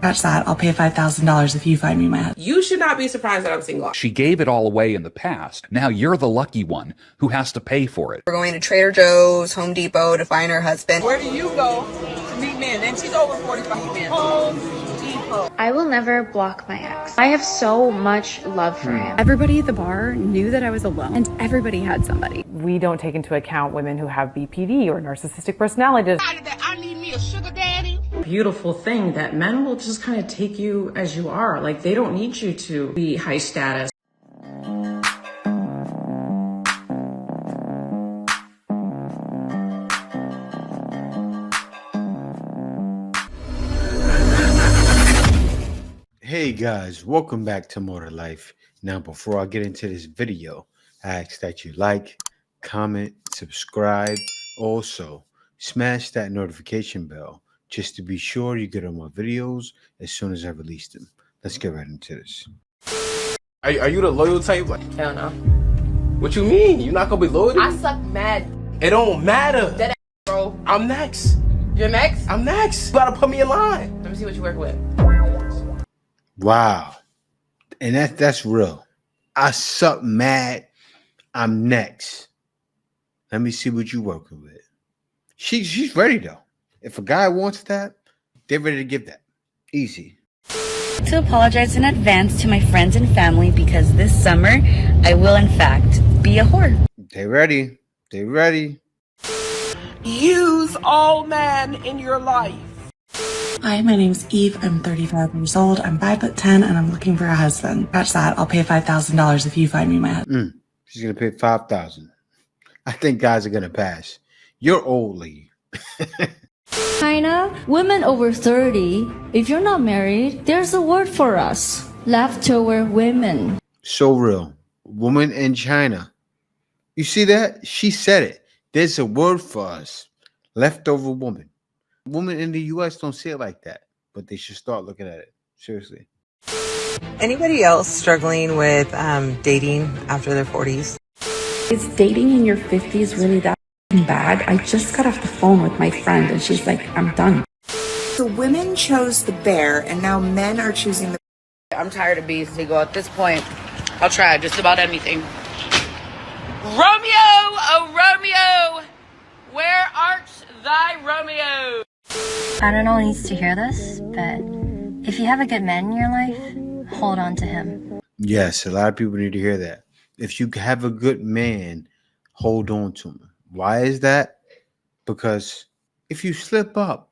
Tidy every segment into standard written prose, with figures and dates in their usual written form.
Scratch that. I'll pay $5,000 if you find me my husband. You should not be surprised that I'm single. She gave it all away in the past. Now you're the lucky one who has to pay for it. We're going to Trader Joe's, Home Depot to find her husband. Where do you go to meet men? And she's over 45 men. Home Depot. I will never block my ex. I have so much love for him. Everybody at the bar knew that I was alone, and everybody had somebody. We don't take into account women who have BPD or narcissistic personality. I need me a sugar daddy. Beautiful thing that men will just kind of take you as you are. Like, they don't need you to be high status. Hey guys, welcome back to More to Life. Now, before I get into this video, I ask that you like, comment, subscribe. Also, smash that notification bell just to be sure you get all my videos as soon as I release them. Let's get right into this. Are you the loyal type? Like, Hell no. what you mean? You're not gonna be loyal to me? I suck mad. It don't matter. Dead ass, bro. I'm next. You're next? I'm next. You gotta put me in line. Let me see what you work with. Wow. And that's real. I suck mad. I'm next. Let me see what you working with. She's ready though. If a guy wants that, they're ready to give that. Easy. To apologize in advance to my friends and family because this summer I will in fact be a whore. They ready. They ready. Use all men in your life. Hi, my name's Eve. I'm 35 years old. I'm 5'10", and I'm looking for a husband. Scratch that. I'll pay $5,000 if you find me my husband. She's gonna pay $5,000. I think guys are gonna pass. You're old, lady. China, women over 30, if you're not married, there's a word for us. Leftover women. So real. Woman in China. You see that? She said it. There's a word for us. Leftover woman. Women in the U.S. don't say it like that, but they should start looking at it. Seriously. Anybody else struggling with dating after their 40s? Is dating in your 50s really that bad? I just got off the phone with my friend, and she's like, I'm done. So women chose the bear, and now men are choosing the... I'm tired of being single. At this point, I'll try just about anything. Romeo, oh Romeo, where art thy Romeo? I don't know who needs to hear this, but if you have a good man in your life, hold on to him. Yes, a lot of people need to hear that. If you have a good man, hold on to him. Why is that? Because if you slip up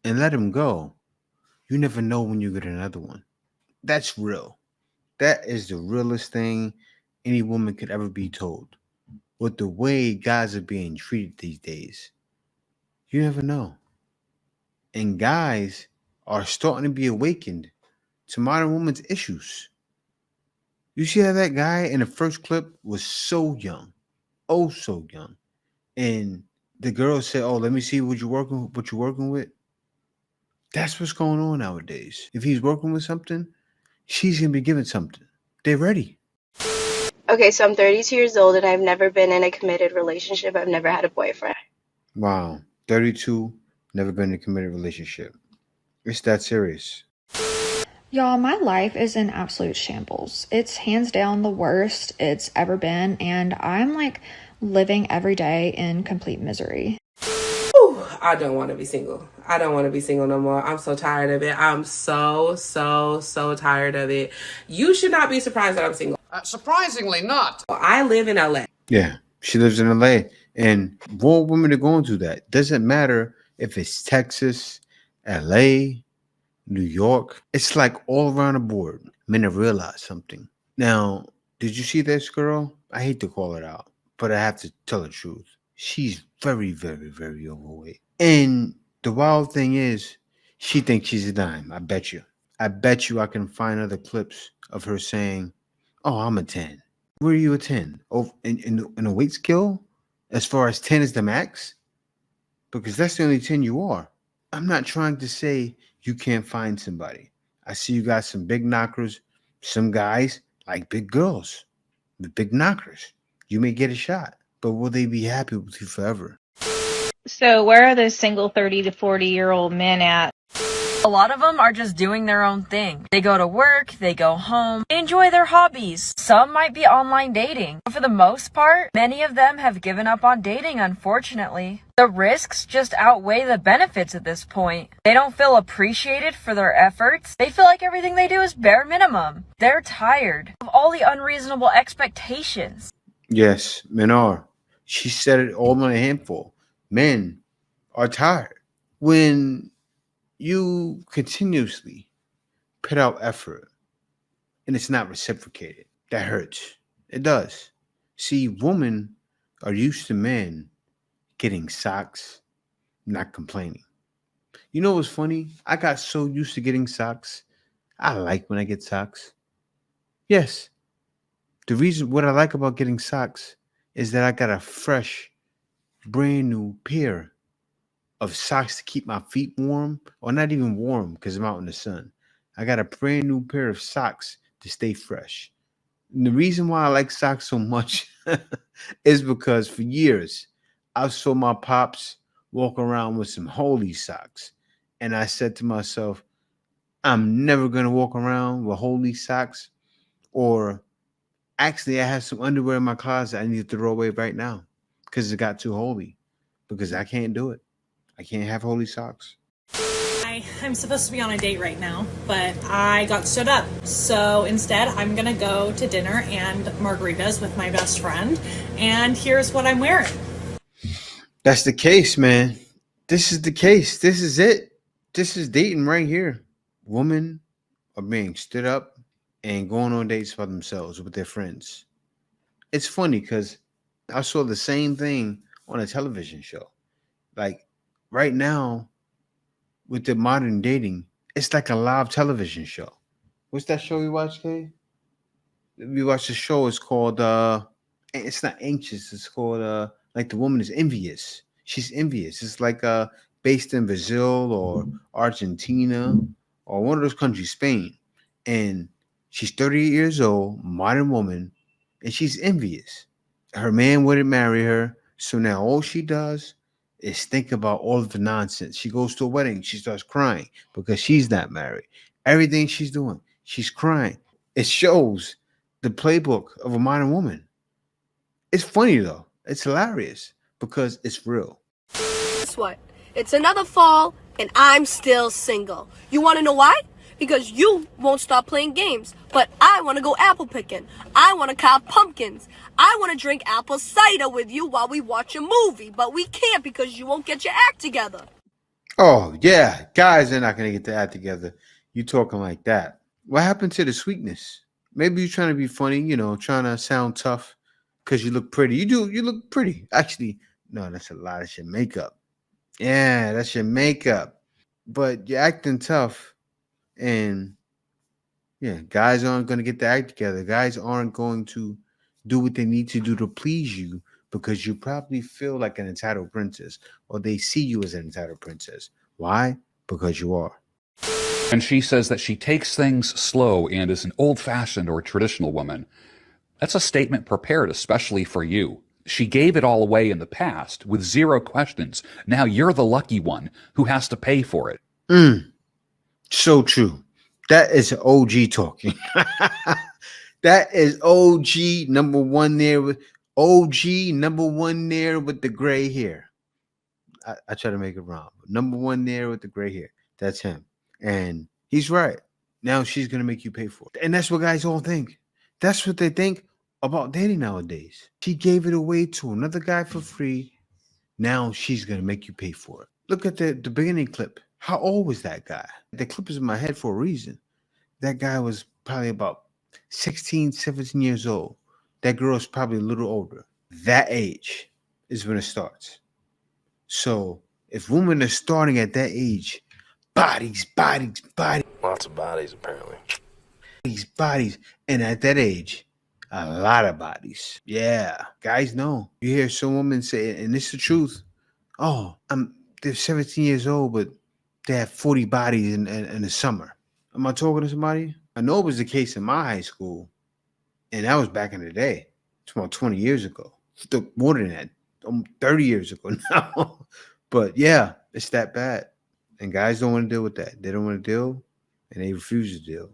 and let him go, you never know when you get another one. That's real. That is the realest thing any woman could ever be told. With the way guys are being treated these days, you never know. And guys are starting to be awakened to modern women's issues. You see how that guy in the first clip was so young, oh so young, and the girl said, "Oh, let me see what you're working with." That's what's going on nowadays. If he's working with something, she's gonna be given something. They're ready. Okay, so I'm 32 years old and I've never been in a committed relationship. I've never had a boyfriend. Wow, 32, never been in a committed relationship. It's that serious. Y'all, my life is in absolute shambles. It's hands down the worst it's ever been, and I'm like living every day in complete misery. Ooh, I don't want to be single. I don't want to be single no more. I'm so tired of it. I'm so tired of it. You should not be surprised that I'm single. Surprisingly not. I live in LA. Yeah, she lives in LA, and more women are going through that. Doesn't matter if it's Texas, LA, New York. It's like all around the board. Men have realized something. Now, did you see this girl? I hate to call it out, but I have to tell the truth. She's very, very, very overweight. And the wild thing is, she thinks she's a dime. I bet you I can find other clips of her saying, "Oh, I'm a 10. Where are you a 10? Oh, in a weight scale? As far as 10 is the max? Because that's the only 10 you are. I'm not trying to say you can't find somebody. I see you got some big knockers. Some guys like big girls, the big knockers. You may get a shot, but will they be happy with you forever? So where are those single 30 to 40-year-old men at? A lot of them are just doing their own thing. They go to work, they go home, they enjoy their hobbies. Some might be online dating. But for the most part, many of them have given up on dating, unfortunately. The risks just outweigh the benefits at this point. They don't feel appreciated for their efforts. They feel like everything they do is bare minimum. They're tired of all the unreasonable expectations. Yes, men are. She said it all in a handful. Men are tired. When you continuously put out effort and it's not reciprocated, that hurts. It does. See, women are used to men getting socks, not complaining. You know what's funny? I got so used to getting socks. I like when I get socks. Yes. The reason what I like about getting socks is that I got a fresh, brand new pair of socks to keep my feet warm, or not even warm because I'm out in the sun. I got a brand new pair of socks to stay fresh. And the reason why I like socks so much is because for years I saw my pops walk around with some holy socks. And I said to myself, I'm never going to walk around with holy socks. Or actually, I have some underwear in my closet I need to throw away right now because it got too holy. Because I can't do it. I can't have holy socks. I'm supposed to be on a date right now, but I got stood up. So instead, I'm going to go to dinner and margaritas with my best friend. And here's what I'm wearing. That's the case, man. This is the case. This is it. This is dating right here. Women are being stood up and going on dates by themselves with their friends. It's funny because I saw the same thing on a television show. Like right now, with the modern dating, it's like a live television show. What's that show you watch, Kay? We watched the show. It's called it's not Anxious. It's called like the woman is envious. She's envious. It's like based in Brazil or Argentina or one of those countries, Spain. And she's 38 years old, modern woman, and she's envious. Her man wouldn't marry her. So now all she does is think about all of the nonsense. She goes to a wedding, she starts crying because she's not married. Everything she's doing, she's crying. It shows the playbook of a modern woman. It's funny though. It's hilarious because it's real. Guess what? It's another fall and I'm still single. You want to know why? Because you won't stop playing games. But I want to go apple picking. I want to carve pumpkins. I want to drink apple cider with you while we watch a movie. But we can't because you won't get your act together. Oh, yeah. Guys are not going to get their act together. You talking like that. What happened to the sweetness? Maybe you're trying to be funny, you know, trying to sound tough because you look pretty. You look pretty. Actually, no, that's a lie. That's your makeup. Yeah, that's your makeup. But you're acting tough. And yeah, guys aren't going to get their act together. Guys aren't going to do what they need to do to please you because you probably feel like an entitled princess or they see you as an entitled princess. Why? Because you are. And she says that she takes things slow and is an old-fashioned or traditional woman. That's a statement prepared especially for you. She gave it all away in the past with zero questions. Now you're the lucky one who has to pay for it. So true. That is OG talking. That is OG number one there with the gray hair. I try to make it wrong. Number one there with the gray hair. That's him. And he's right. Now she's going to make you pay for it. And that's what guys all think. That's what they think about dating nowadays. She gave it away to another guy for free. Now she's going to make you pay for it. Look at the beginning clip. How old was that guy? The clip is in my head for a reason. That guy was probably about 16, 17 years old. That girl is probably a little older. That age is when it starts. So if women are starting at that age, bodies. Lots of bodies, apparently. Bodies. And at that age, a lot of bodies. Yeah. Guys know. You hear some women say, and it's the truth. Oh, they're 17 years old, but they have 40 bodies in the summer. Am I talking to somebody? I know it was the case in my high school, and that was back in the day. It's about 20 years ago. More than that, 30 years ago now. But yeah, it's that bad. And guys don't want to deal with that. They don't want to deal, and they refuse to deal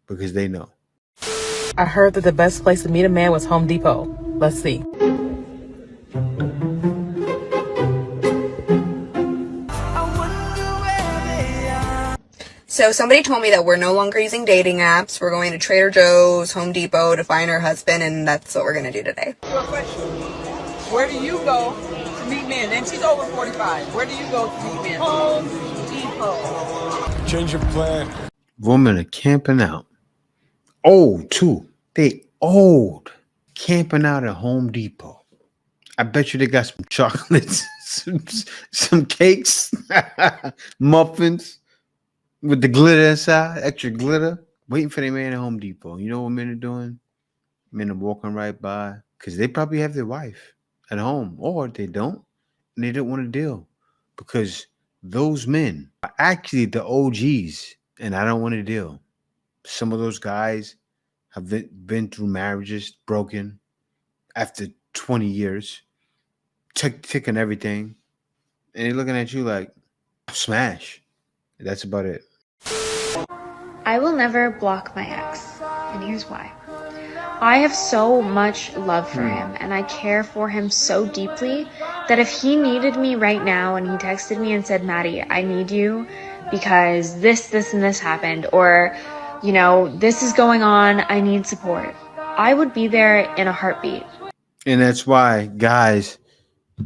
because they know. I heard that the best place to meet a man was Home Depot. Let's see. So somebody told me that we're no longer using dating apps. We're going to Trader Joe's, Home Depot to find our husband, and that's what we're going to do today. Where do you go to meet men? And she's over 45. Where do you go to meet men? Home Depot. Change your plan. Women are camping out. Old, too. They old. Camping out at Home Depot. I bet you they got some chocolates, some cakes, muffins with the glitter inside, extra glitter, waiting for their man at Home Depot. You know what men are doing? Men are walking right by because they probably have their wife at home, or they don't, and they don't want to deal because those men are actually the OGs, and I don't want to deal. Some of those guys have been through marriages, broken after 20 years, taking everything, and they're looking at you like, smash. That's about it. I will never block my ex, and here's why. I have so much love for him, and I care for him so deeply that if he needed me right now and he texted me and said, Maddie, I need you because this, and this happened, or, you know, this is going on, I need support, I would be there in a heartbeat. And that's why guys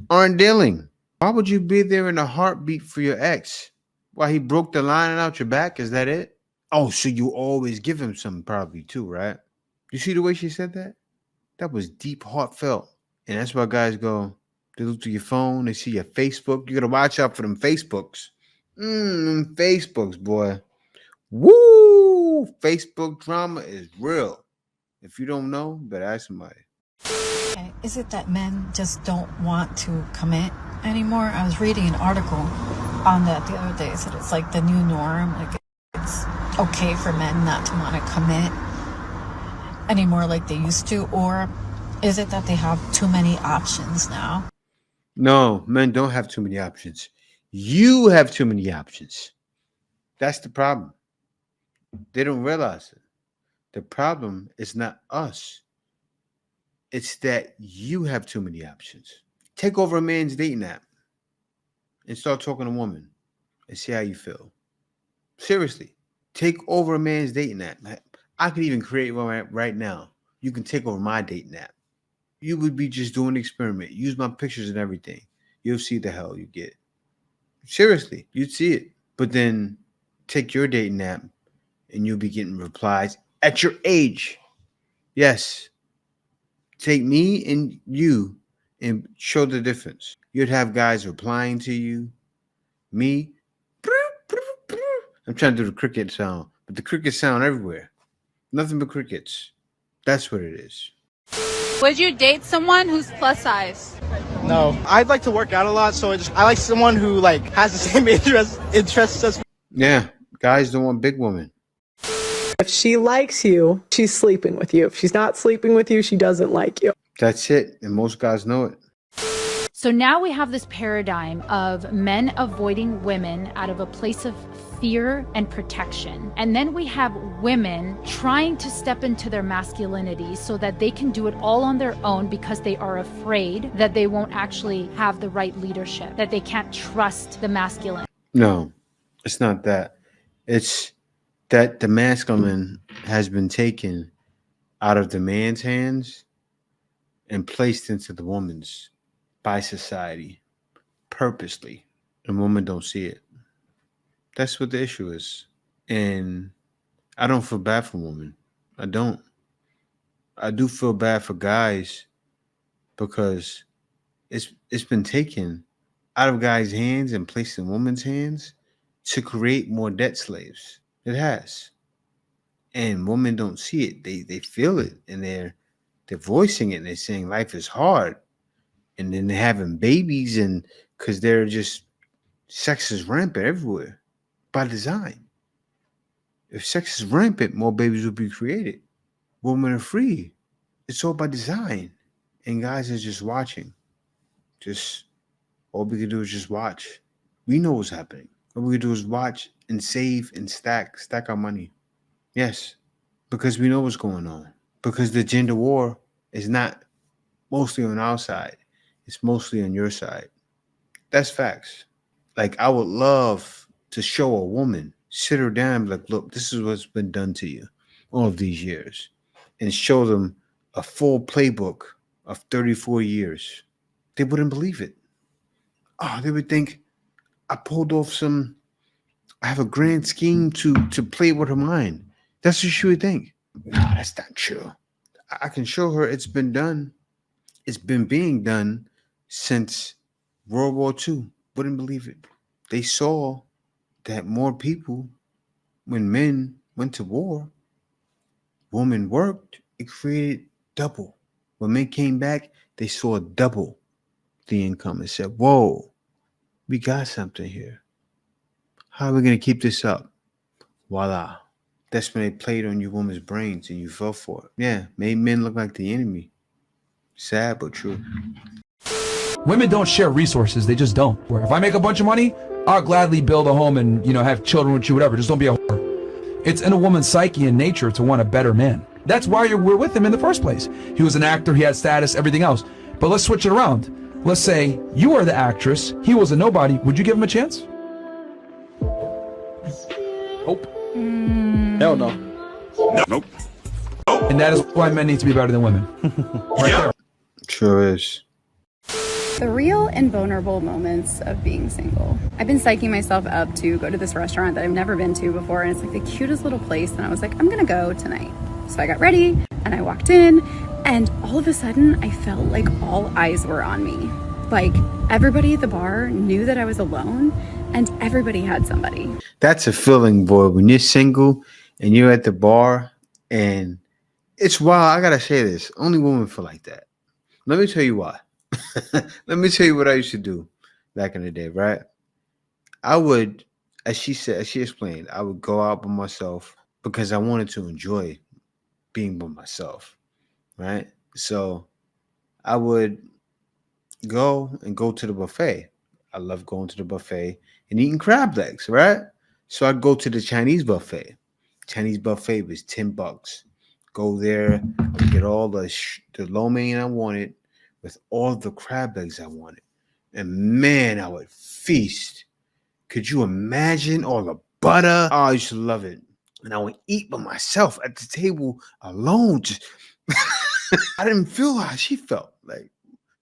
aren't dealing. Why would you be there in a heartbeat for your ex? Why, he broke the lining out your back? Is that it? Oh, so you always give him something probably too, right? You see the way she said that? That was deep, heartfelt. And that's why guys go, they look to your phone, they see your Facebook. You got to watch out for them Facebooks. Them Facebooks, boy. Woo! Facebook drama is real. If you don't know, you better ask somebody. Is it that men just don't want to commit anymore? I was reading an article on that the other day. It said it's like the new norm. Like it's okay for men not to want to commit anymore like they used to. Or is it that they have too many options now? No, men don't have too many options. You have too many options. That's the problem. They don't realize it. The problem is not us. It's that you have too many options. Take over a man's dating app and start talking to a woman and see how you feel. Seriously, take over a man's dating app. I could even create one right now. You can take over my dating app. You would be just doing an experiment. Use my pictures and everything. You'll see the hell you get. Seriously, you'd see it. But then take your dating app and you'll be getting replies at your age. Yes. Take me and you and show the difference. You'd have guys replying to you. Me, I'm trying to do the cricket sound, but the cricket sound everywhere. Nothing but crickets. That's what it is. Would you date someone who's plus size? No, I'd like to work out a lot, so I like someone who like has the same interests as me. Yeah, guys don't want big women. If she likes you, she's sleeping with you. If she's not sleeping with you, she doesn't like you. That's it, and most guys know it. So now we have this paradigm of men avoiding women out of a place of fear and protection. And then we have women trying to step into their masculinity so that they can do it all on their own because they are afraid that they won't actually have the right leadership, that they can't trust the masculine. No, it's not that. It's that the masculine has been taken out of the man's hands and placed into the woman's by society purposely, and women don't see it. That's what the issue is. And I don't feel bad for women. I don't. I do feel bad for guys because it's been taken out of guys' hands and placed in women's hands to create more debt slaves. It has. And women don't see it. They feel it, and they're voicing it, and they're saying life is hard. And then they're having babies, and because they're just, sex is rampant everywhere by design. If sex is rampant, more babies will be created. Women are free. It's all by design. And guys are just watching. Just, all we can do is just watch. We know what's happening. What we do is watch and save and stack our money. Yes, because we know what's going on. Because the gender war is not mostly on our side. It's mostly on your side. That's facts. Like, I would love to show a woman, sit her down and be like, look, this is what's been done to you all of these years. And show them a full playbook of 34 years. They wouldn't believe it. Oh, they would think I pulled off I have a grand scheme to play with her mind. That's what she would think. No, that's not true. I can show her it's been done. It's been being done since World War II. Wouldn't believe it. They saw that more people, when men went to war, women worked, it created double. When men came back, they saw double the income and said, whoa, we got something here. How are we going to keep this up? Voila. That's when they played on your woman's brains and you fell for it. Yeah, made men look like the enemy. Sad but true. Women don't share resources. They just don't. Where if I make a bunch of money, I'll gladly build a home and, have children with you, whatever. Just don't be a whore. It's in a woman's psyche and nature to want a better man. That's why we're with him in the first place. He was an actor. He had status, everything else. But let's switch it around. Let's say you are the actress. He was a nobody. Would you give him a chance? Nope. Hell no. Nope. And that is why men need to be better than women. Right there. Sure is. The real and vulnerable moments of being single. I've been psyching myself up to go to this restaurant that I've never been to before, and it's like the cutest little place, and I was like, I'm gonna go tonight. So I got ready and I walked in, and all of a sudden I felt like all eyes were on me. Like everybody at the bar knew that I was alone, and everybody had somebody. That's a feeling, boy, when you're single and you're at the bar, and it's wild. I gotta say this, only women feel like that. Let me tell you why. Let me tell you what I used to do back in the day, right? I would, as she explained, I would go out by myself because I wanted to enjoy being by myself, right? So I would go to the buffet. I love going to the buffet and eating crab legs, right? So I'd go to the Chinese buffet. Chinese buffet was $10. Go there, get all the lo mein I wanted, with all the crab legs I wanted. And man, I would feast. Could you imagine all the butter? Oh, I used to love it. And I would eat by myself at the table alone. Just I didn't feel how she felt. Like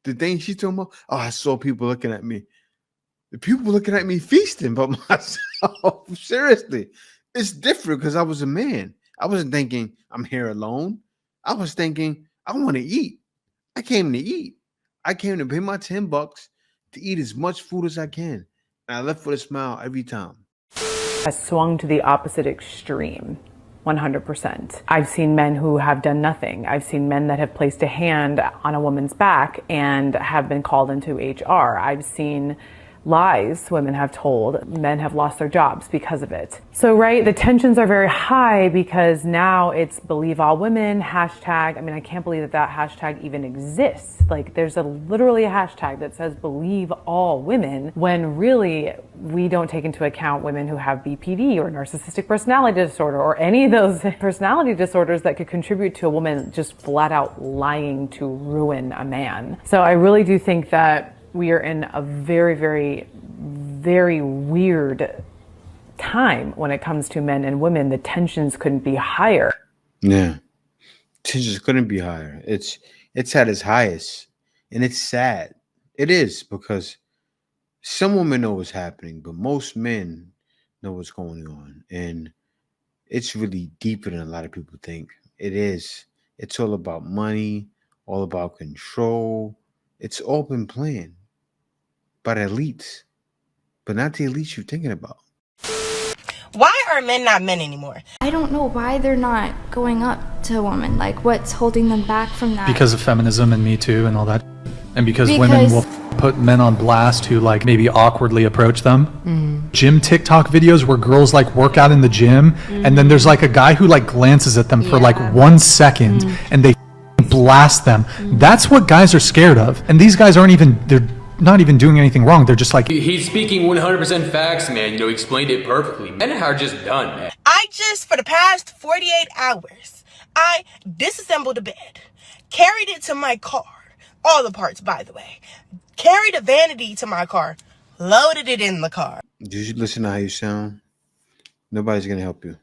the thing she told me, oh, I saw people looking at me. The people looking at me feasting by myself. Seriously. It's different because I was a man. I wasn't thinking I'm here alone. I was thinking I want to eat. I came to eat. I came to pay my $10 to eat as much food as I can. And I left with a smile every time. Has swung to the opposite extreme, 100%. I've seen men who have done nothing. I've seen men that have placed a hand on a woman's back and have been called into HR. I've seen lies women have told. Men have lost their jobs because of it. So, right, the tensions are very high because now it's believe all women, hashtag. I mean, I can't believe that hashtag even exists. Like, there's literally a hashtag that says believe all women, when really we don't take into account women who have BPD or narcissistic personality disorder or any of those personality disorders that could contribute to a woman just flat out lying to ruin a man. So I really do think that we are in a very, very, very weird time when it comes to men and women. The tensions couldn't be higher. Yeah, tensions couldn't be higher. It's at its highest, and it's sad. It is, because some women know what's happening, but most men know what's going on, and it's really deeper than a lot of people think. It is. It's all about money, all about control. It's all been planned by the elites, but not the elites you're thinking about. Why are men not men anymore? I don't know why they're not going up to a woman. Like, what's holding them back from that? Because of feminism and Me Too and all that. And because women will put men on blast who like maybe awkwardly approach them. Gym TikTok videos where girls like work out in the gym and then there's like a guy who like glances at them for like 1 second and they blast them. That's what guys are scared of. And these guys aren't even, they're not even doing anything wrong. They're just like, He's speaking 100% facts, man. You know, he explained it perfectly. Men are just done, man. For the past 48 hours, I disassembled the bed, carried it to my car, all the parts, by the way, carried a vanity to my car, loaded it in the car. Did you listen to how you sound? Nobody's going to help you.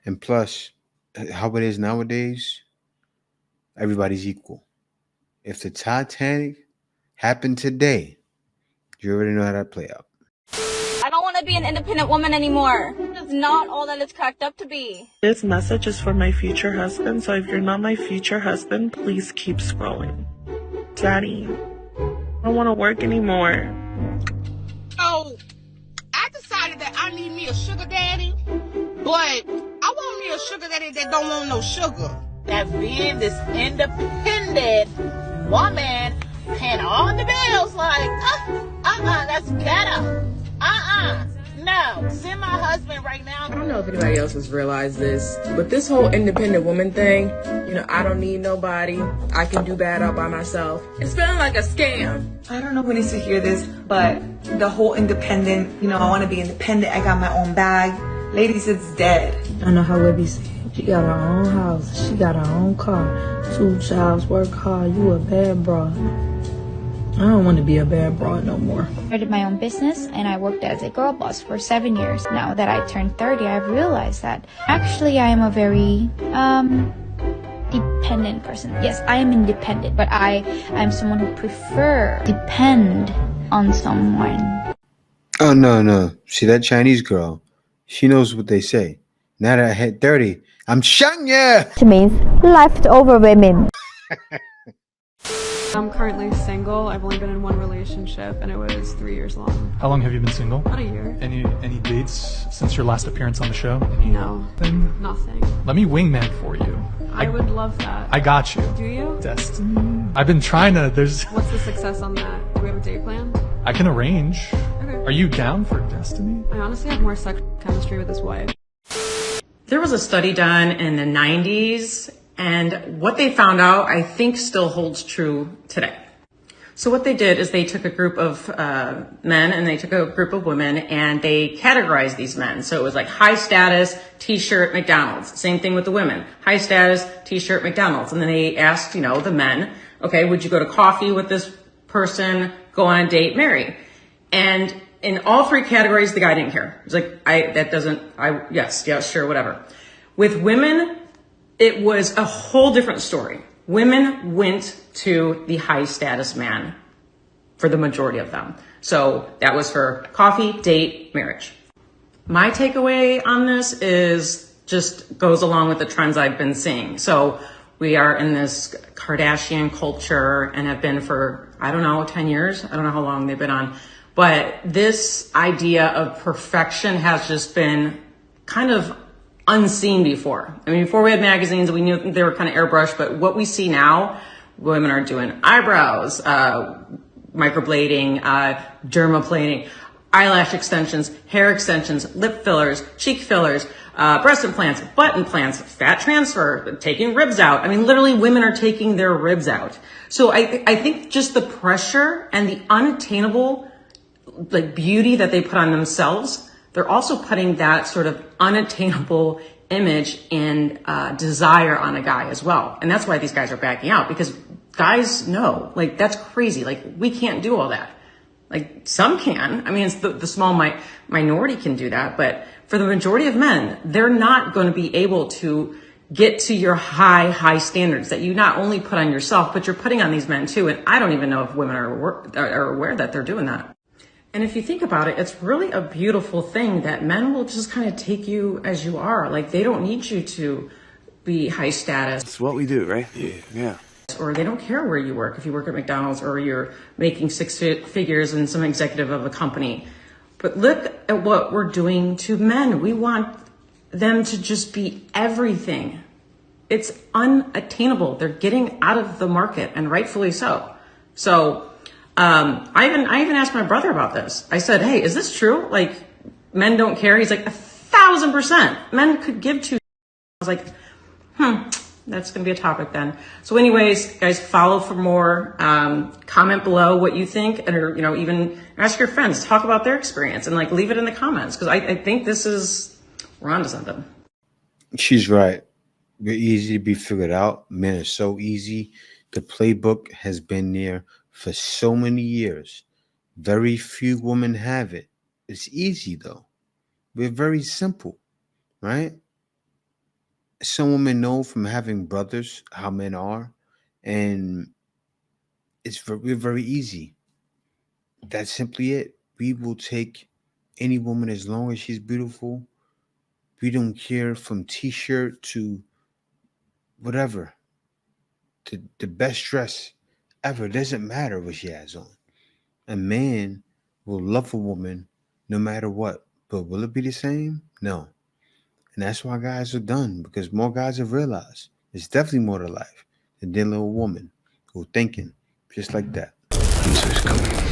And plus, how it is nowadays, everybody's equal. If the Titanic happened today, you already know how that play out. I don't want to be an independent woman anymore. It's not all that it's cracked up to be. This message is for my future husband, so if you're not my future husband, please keep scrolling. Daddy, I don't want to work anymore. Oh, I decided that I need me a sugar daddy, but I want me a sugar daddy that don't want no sugar. That being this independent woman paying all the bills, like, that's better. No, send my husband right now. I don't know if anybody else has realized this, but this whole independent woman thing, you know, I don't need nobody. I can do bad all by myself. It's feeling like a scam. I don't know who needs to hear this, but the whole independent, you know, I want to be independent. I got my own bag. Ladies, it's dead. I know how Libby said. She got her own house. She got her own car. 2 jobs, work hard. You a bad broad. I don't want to be a bad broad no more. I started my own business and I worked as a girl boss for 7 years. Now that I turned 30, I've realized that actually I am a very dependent person. Yes, I am independent, but I am someone who prefer depend on someone. Oh, no. See, that Chinese girl, she knows what they say. Now that I hit 30, I'm shang ya! Which means leftover women. I'm currently single. I've only been in one relationship and it was 3 years long. how long have you been single? About a year. Any dates since your last appearance on the show? No. Nothing. Let me wingman for you. I would love that. I got you. Do you? Destiny. I've been trying to, What's the success on that? Do we have a date planned? I can arrange. Okay. Are you down for Destiny? I honestly have more sex chemistry with his wife. There was a study done in the 90s, and what they found out, I think, still holds true today. So what they did is they took a group of men and they took a group of women and they categorized these men. So it was like high status, t-shirt, McDonald's. Same thing with the women. High status, t-shirt, McDonald's. And then they asked, the men, okay, would you go to coffee with this person, go on a date, marry? And in all 3 categories, the guy didn't care. He was like, yes, sure, whatever. With women, it was a whole different story. Women went to the high status man for the majority of them. So that was for coffee, date, marriage. My takeaway on this is just goes along with the trends I've been seeing. So we are in this Kardashian culture and have been for, 10 years. I don't know how long they've been on. But this idea of perfection has just been kind of unseen before. I mean, before we had magazines, we knew they were kind of airbrushed, but what we see now, women are doing eyebrows, microblading, dermaplaning, eyelash extensions, hair extensions, lip fillers, cheek fillers, breast implants, butt implants, fat transfer, taking ribs out. I mean, literally women are taking their ribs out. So I think just the pressure and the unattainable beauty that they put on themselves, they're also putting that sort of unattainable image and desire on a guy as well. And that's why these guys are backing out, because guys know, that's crazy. We can't do all that. Some can. I mean, it's the small minority can do that. But for the majority of men, they're not going to be able to get to your high standards that you not only put on yourself, but you're putting on these men too. And I don't even know if women are aware that they're doing that. And if you think about it, it's really a beautiful thing that men will just kind of take you as you are. They don't need you to be high status. It's what we do, right? Yeah. Or they don't care where you work, if you work at McDonald's or you're making 6 figures and some executive of a company. But look at what we're doing to men. We want them to just be everything. It's unattainable. They're getting out of the market, and rightfully so. So I even asked my brother about this. I said, hey, is this true? Men don't care? He's like, 1,000%. Men could give 2. I was like, that's going to be a topic then. So anyways, guys, follow for more. Comment below what you think, or, you know, even ask your friends, talk about their experience, and like leave it in the comments, because I think we're onto something. She's right. We're easy to be figured out. Men are so easy. The playbook has been there for so many years. Very few women have it. It's easy though. We're very simple, right? Some women know from having brothers how men are, and we're very easy. That's simply it. We will take any woman as long as she's beautiful. We don't care from t-shirt to whatever. The best dress ever. It doesn't matter what she has on. A man will love a woman no matter what. But will it be the same? No. And that's why guys are done, because more guys have realized it's definitely more to life than dealing with a woman who's thinking just like that. Answer's coming.